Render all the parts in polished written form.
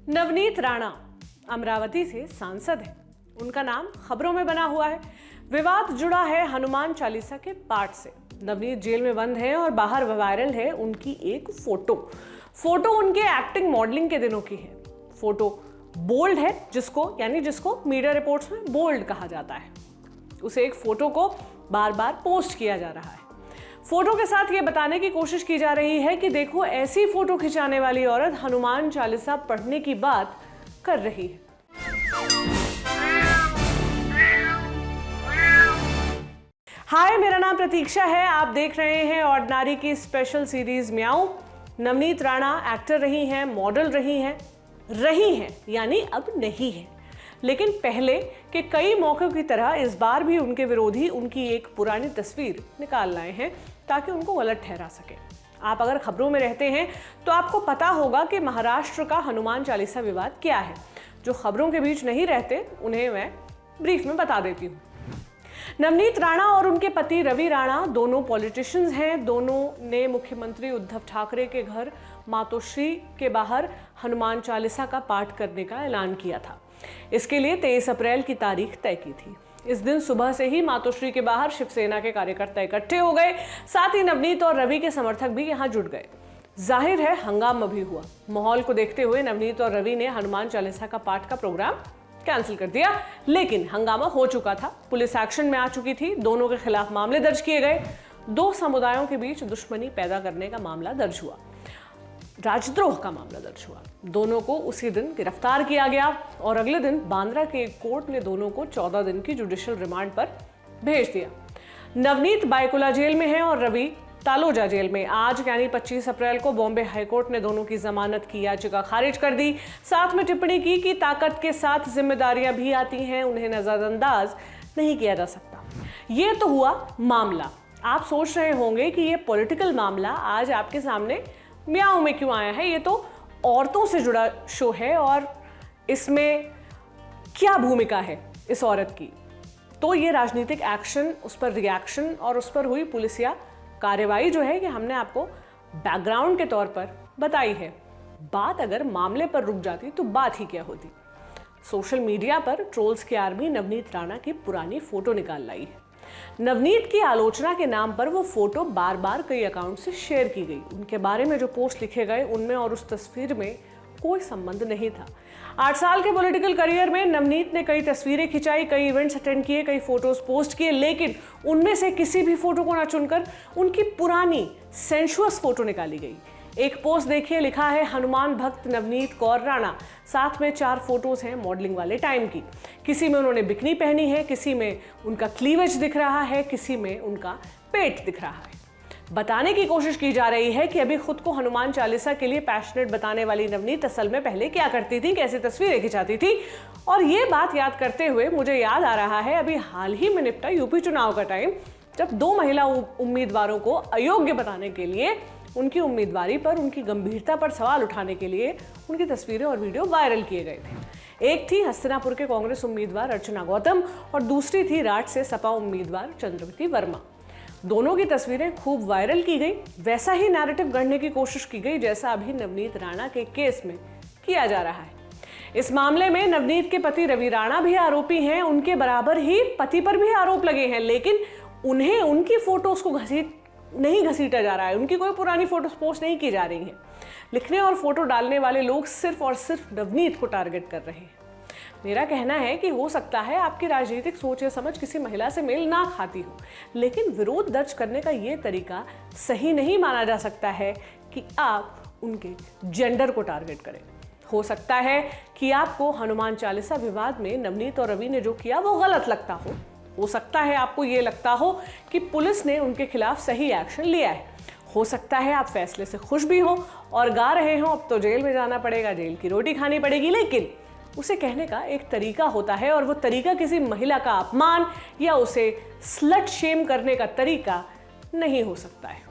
नवनीत राणा अमरावती से सांसद है। उनका नाम खबरों में बना हुआ है। विवाद जुड़ा है हनुमान चालीसा के पाठ से। नवनीत जेल में बंद है और बाहर वायरल है उनकी एक फोटो उनके एक्टिंग मॉडलिंग के दिनों की है। फोटो बोल्ड है, जिसको मीडिया रिपोर्ट्स में बोल्ड कहा जाता है। उसे एक फोटो को बार बार पोस्ट किया जा रहा है। फोटो के साथ ये बताने की कोशिश की जा रही है कि देखो, ऐसी फोटो खिंचाने वाली औरत हनुमान चालीसा पढ़ने की बात कर रही है। हाय, मेरा नाम प्रतीक्षा है। आप देख रहे हैं ऑर्डिनरी की स्पेशल सीरीज म्याऊं। नवनीत राणा एक्टर रही हैं, मॉडल रही हैं यानी अब नहीं है, लेकिन पहले के कई मौकों की तरह इस बार भी उनके विरोधी उनकी एक पुरानी तस्वीर निकाल लाए हैं ताकि उनको गलत ठहरा सके। आप अगर खबरों में रहते हैं तो आपको पता होगा कि महाराष्ट्र का हनुमान चालीसा विवाद क्या है। जो खबरों के बीच नहीं रहते उन्हें मैं ब्रीफ में बता देती हूँ। नवनीत राणा और उनके पति रवि राणा दोनों पॉलिटिशियंस हैं। दोनों ने मुख्यमंत्री उद्धव ठाकरे के घर मातोश्री के बाहर हनुमान चालीसा का पाठ करने का ऐलान किया था। इसके लिए 23 अप्रैल की तारीख तय की थी। इस दिन सुबह से ही मातोश्री के बाहर शिवसेना के कार्यकर्ता इकट्ठे हो गए। साथ ही नवनीत और रवि के समर्थक भी यहां जुट गए। जाहिर है हंगामा भी हुआ। माहौल को देखते हुए नवनीत और रवि ने हनुमान चालीसा का पाठ का प्रोग्राम कैंसिल कर दिया, लेकिन हंगामा हो चुका था। पुलिस एक्शन में आ चुकी थी। दोनों के खिलाफ मामले दर्ज किए गए। दो समुदायों के बीच दुश्मनी पैदा करने का मामला दर्ज हुआ, राजद्रोह का मामला दर्ज हुआ। दोनों को उसी दिन गिरफ्तार किया गया और अगले दिन बांद्रा के एक कोर्ट ने दोनों को 14 दिन की जुडिशियल रिमांड पर भेज दिया। नवनीत बायकुला जेल में है और रवि तालोजा जेल में। आज यानी 25 अप्रैल को बॉम्बे हाईकोर्ट ने दोनों की जमानत की याचिका खारिज कर दी। साथ में टिप्पणी की कि ताकत के साथ जिम्मेदारियां भी आती हैं, उन्हें नजरअंदाज नहीं किया जा सकता। ये तो हुआ मामला। आप सोच रहे होंगे कि ये पॉलिटिकल मामला आज आपके सामने म्याऊं में क्यों आया है। ये तो औरतों से जुड़ा शो है और इसमें क्या भूमिका है इस औरत की। तो ये राजनीतिक एक्शन, उस पर रिएक्शन और उस पर हुई पुलिसिया कार्रवाई जो है कि हमने आपको बैकग्राउंड के तौर पर बताई है। बात अगर मामले पर रुक जाती तो बात ही क्या होती। सोशल मीडिया पर ट्रोल्स की आर्मी नवनीत राणा की पुरानी फोटो निकाल लाई है। नवनीत की आलोचना के नाम पर वो फोटो बार बार कई अकाउंट से शेयर की गई। उनके बारे में जो पोस्ट लिखे गए उनमें और उस तस्वीर में कोई संबंध नहीं था। 8 साल के पॉलिटिकल करियर में नवनीत ने कई तस्वीरें खिंचाई, कई इवेंट्स अटेंड किए, कई फोटोज पोस्ट किए, लेकिन उनमें से किसी भी फोटो को ना चुनकर उनकी पुरानी सेंशुअस फोटो निकाली गई। एक पोस्ट देखिए, लिखा है हनुमान भक्त नवनीत कौर राणा। साथ में 4 फोटोज हैं मॉडलिंग वाले टाइम की। किसी में उन्होंने बिकनी पहनी है, किसी में उनका क्लीवेज दिख रहा है, किसी में उनका पेट दिख रहा है। बताने की कोशिश की जा रही है कि अभी खुद को हनुमान चालीसा के लिए पैशनेट बताने वाली नवनीत असल में पहले क्या करती थी, कैसे तस्वीरें खिंचाती थी। और ये बात याद करते हुए मुझे याद आ रहा है अभी हाल ही में निपटा यूपी चुनाव का टाइम, जब 2 महिला उम्मीदवारों को अयोग्य बताने के लिए, उनकी उम्मीदवारी पर, उनकी गंभीरता पर सवाल उठाने के लिए उनकी तस्वीरें और वीडियो वायरल किए गए थे। एक थी हस्तिनापुर के कांग्रेस उम्मीदवार अर्चना गौतम और दूसरी थी राठ से सपा उम्मीदवार चंद्रवती वर्मा। दोनों की तस्वीरें खूब वायरल की गई। वैसा ही नैरेटिव गढ़ने की कोशिश की गई जैसा अभी नवनीत राणा के केस में किया जा रहा है। इस मामले में नवनीत के पति रवि राणा भी आरोपी हैं। उनके बराबर ही पति पर भी आरोप लगे हैं, लेकिन उन्हें उनकी फोटोज को नहीं घसीटा जा रहा है। उनकी कोई पुरानी फोटोज पोस्ट नहीं की जा रही हैं। लिखने और फोटो डालने वाले लोग सिर्फ और सिर्फ नवनीत को टारगेट कर रहे हैं। मेरा कहना है कि हो सकता है आपकी राजनीतिक सोच या समझ किसी महिला से मेल ना खाती हो, लेकिन विरोध दर्ज करने का ये तरीका सही नहीं माना जा सकता है कि आप उनके जेंडर को टारगेट करें। हो सकता है कि आपको हनुमान चालीसा विवाद में नवनीत और रवि ने जो किया वो गलत लगता हो सकता है आपको ये लगता हो कि पुलिस ने उनके खिलाफ सही एक्शन लिया है। हो सकता है आप फैसले से खुश भी हो और गा रहे हो अब तो जेल में जाना पड़ेगा, जेल की रोटी खानी पड़ेगी, लेकिन उसे कहने का एक तरीका होता है और वो तरीका किसी महिला का अपमान या उसे स्लट शेम करने का तरीका नहीं हो सकता है।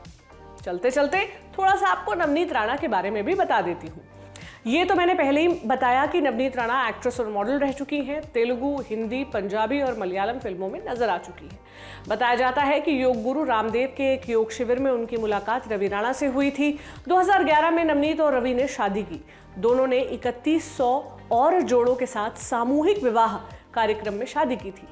चलते चलते थोड़ा सा आपको नवनीत राणा के बारे में भी बता देती हूँ। ये तो मैंने पहले ही बताया कि नवनीत राणा एक्ट्रेस और मॉडल रह चुकी हैं। तेलुगु, हिंदी, पंजाबी और मलयालम फिल्मों में नजर आ चुकी हैं। बताया जाता है कि योग गुरु रामदेव के एक योग शिविर में उनकी मुलाकात रवि राणा से हुई थी। 2011 में नवनीत और रवि ने शादी की। दोनों ने 3100 और जोड़ों के साथ सामूहिक विवाह कार्यक्रम में शादी की थी।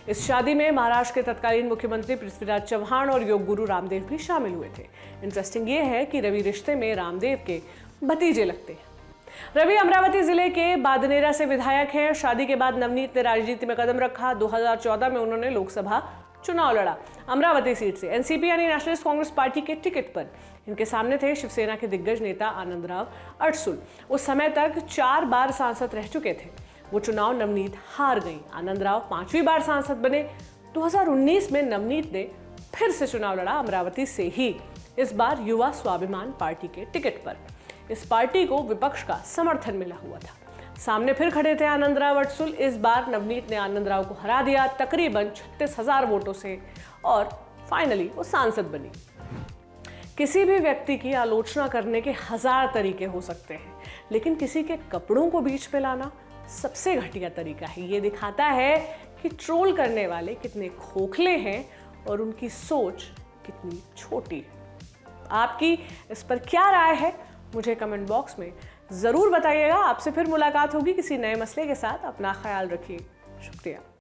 इस शादी में महाराष्ट्र के तत्कालीन मुख्यमंत्री पृथ्वीराज चव्हाण और योग गुरु रामदेव भी शामिल हुए थे। इंटरेस्टिंग ये है कि रवि रिश्ते में रामदेव के भतीजे लगते हैं। रवि अमरावती जिले के बादनेरा से विधायक हैं। शादी के बाद नवनीत ने राजनीति में कदम रखा। 2014 में उन्होंने लोकसभा चुनाव लड़ा। अमरावती सीट से एनसीपी यानी नेशनलिस्ट कांग्रेस पार्टी के टिकट पर। इनके सामने थे शिवसेना के दिग्गज नेता आनंदराव अडसुल। उस समय तक 4 बार सांसद रह चुके थे। वो चुनाव नवनीत हार गई। आनंदराव 5वीं बार सांसद बने। 2019 में नवनीत ने फिर से चुनाव लड़ा, अमरावती से ही, इस बार युवा स्वाभिमान पार्टी के टिकट पर। इस पार्टी को विपक्ष का समर्थन मिला हुआ था। सामने फिर खड़े थे आनंदराव अडसुल। इस बार नवनीत ने आनंदराव को हरा दिया तकरीबन 36,000 वोटों से और फाइनली वो सांसद बनी। किसी भी व्यक्ति की आलोचना करने के 1000 तरीके हो सकते हैं, लेकिन किसी के कपड़ों को बीच में लाना सबसे घटिया तरीका है। ये दिखाता है कि ट्रोल करने वाले कितने खोखले हैं और उनकी सोच कितनी छोटी है। आपकी इस पर क्या राय है, मुझे कमेंट बॉक्स में ज़रूर बताइएगा। आपसे फिर मुलाकात होगी किसी नए मसले के साथ। अपना ख्याल रखिए। शुक्रिया।